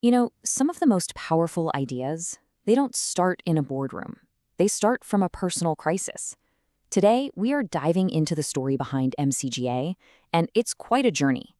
Some of the most powerful ideas, they don't start in a boardroom. They start from a personal crisis. Today, we are diving into the story behind MCGA, and it's quite a journey.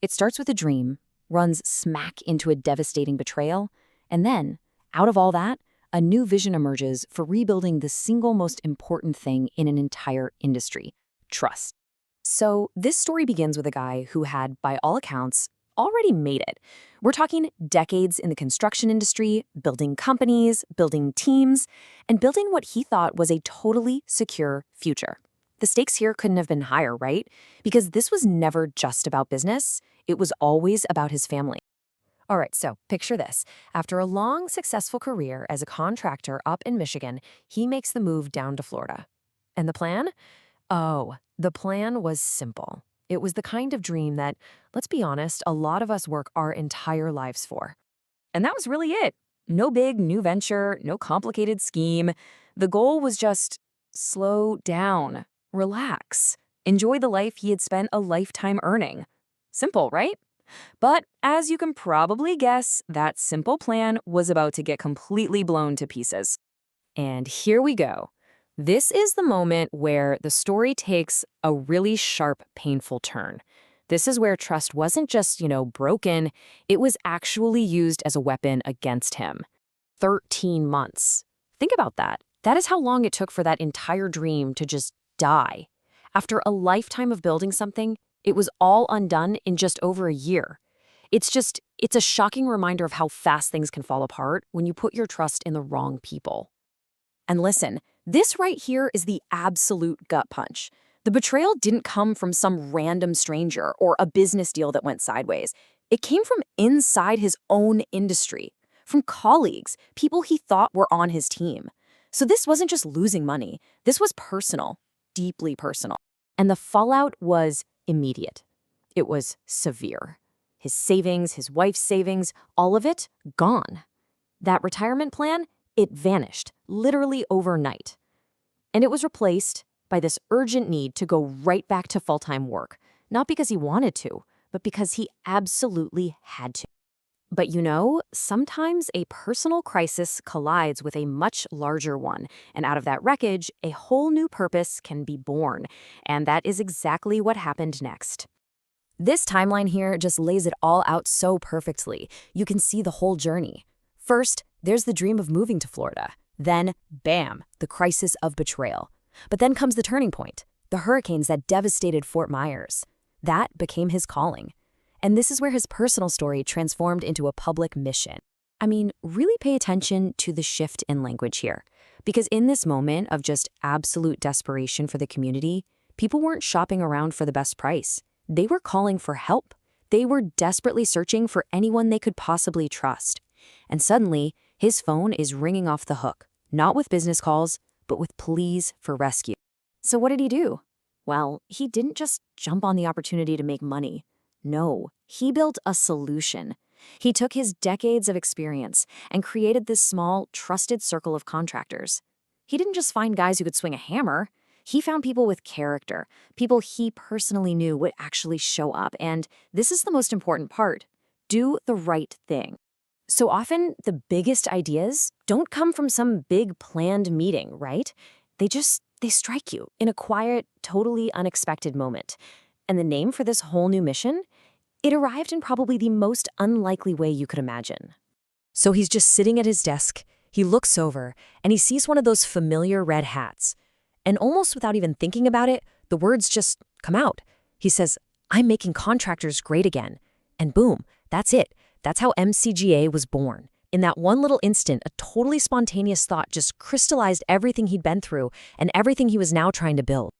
It starts with a dream, runs smack into a devastating betrayal, and then, out of all that, a new vision emerges for rebuilding the single most important thing in an entire industry: trust. So, this story begins with a guy who had, by all accounts, already made it. We're talking decades in the construction industry, building companies, building teams, and building what he thought was a totally secure future. The stakes here couldn't have been higher, right? Because this was never just about business, it was always about his family. All right, so picture this. After a long, successful career as a contractor up in Michigan, he makes the move down to Florida. And the plan? Oh, the plan was simple. It was the kind of dream that, let's be honest, a lot of us work our entire lives for. And that was really it. No big new venture, no complicated scheme. The goal was just slow down, relax, enjoy the life he had spent a lifetime earning. Simple, right? But as you can probably guess, that simple plan was about to get completely blown to pieces. And here we go. This is the moment where the story takes a really sharp, painful turn. This is where trust wasn't just, broken, it was actually used as a weapon against him. 13 months. Think about that. That is how long it took for that entire dream to just die. After a lifetime of building something, it was all undone in just over a year. It's a shocking reminder of how fast things can fall apart when you put your trust in the wrong people. And listen, this right here is the absolute gut punch. The betrayal didn't come from some random stranger or a business deal that went sideways. It came from inside his own industry, from colleagues, people he thought were on his team. So this wasn't just losing money. This was personal, deeply personal. And the fallout was immediate. It was severe. His savings, his wife's savings, all of it gone. That retirement plan, it vanished, literally overnight. And it was replaced by this urgent need to go right back to full-time work, not because he wanted to, but because he absolutely had to. But sometimes a personal crisis collides with a much larger one, and out of that wreckage, a whole new purpose can be born. And that is exactly what happened next. This timeline here just lays it all out so perfectly. You can see the whole journey. First, there's the dream of moving to Florida. Then, bam, the crisis of betrayal. But then comes the turning point, the hurricanes that devastated Fort Myers. That became his calling. And this is where his personal story transformed into a public mission. Really pay attention to the shift in language here. Because in this moment of just absolute desperation for the community, people weren't shopping around for the best price. They were calling for help. They were desperately searching for anyone they could possibly trust. And suddenly, his phone is ringing off the hook, not with business calls, but with pleas for rescue. So what did he do? Well, he didn't just jump on the opportunity to make money. No, he built a solution. He took his decades of experience and created this small, trusted circle of contractors. He didn't just find guys who could swing a hammer. He found people with character, people he personally knew would actually show up. And this is the most important part: do the right thing. So often, the biggest ideas don't come from some big planned meeting, right? They strike you in a quiet, totally unexpected moment. And the name for this whole new mission? It arrived in probably the most unlikely way you could imagine. So he's just sitting at his desk, he looks over, and he sees one of those familiar red hats. And almost without even thinking about it, the words just come out. He says, "I'm making contractors great again." And boom, that's it. That's how MCGA was born. In that one little instant, a totally spontaneous thought just crystallized everything he'd been through and everything he was now trying to build.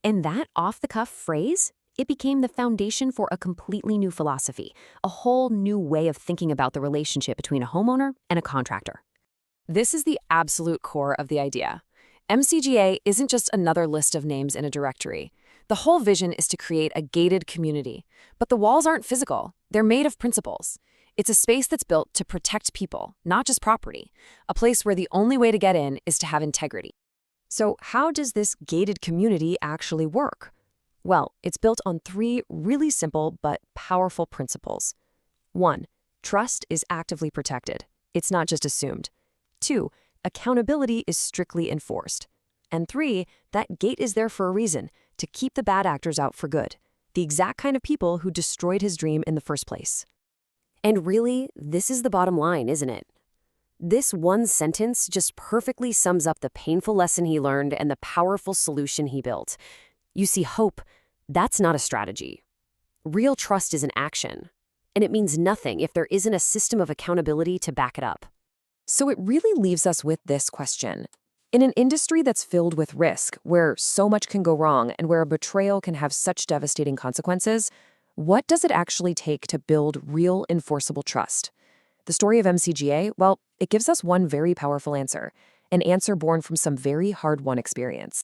And that off-the-cuff phrase, it became the foundation for a completely new philosophy, a whole new way of thinking about the relationship between a homeowner and a contractor. This is the absolute core of the idea. MCGA isn't just another list of names in a directory. The whole vision is to create a gated community. But the walls aren't physical. They're made of principles. It's a space that's built to protect people, not just property. A place where the only way to get in is to have integrity. So how does this gated community actually work? Well, it's built on 3 really simple but powerful principles. 1, Trust is actively protected. It's not just assumed. 2. Accountability is strictly enforced. And 3. That gate is there for a reason, to keep the bad actors out for good, the exact kind of people who destroyed his dream in the first place. And really, this is the bottom line, isn't it? This one sentence just perfectly sums up the painful lesson he learned and the powerful solution he built. You see, hope, that's not a strategy. Real trust is an action, and it means nothing if there isn't a system of accountability to back it up. So it really leaves us with this question. In an industry that's filled with risk, where so much can go wrong and where a betrayal can have such devastating consequences, what does it actually take to build real enforceable trust? The story of MCGA, well, it gives us one very powerful answer, an answer born from some very hard-won experience.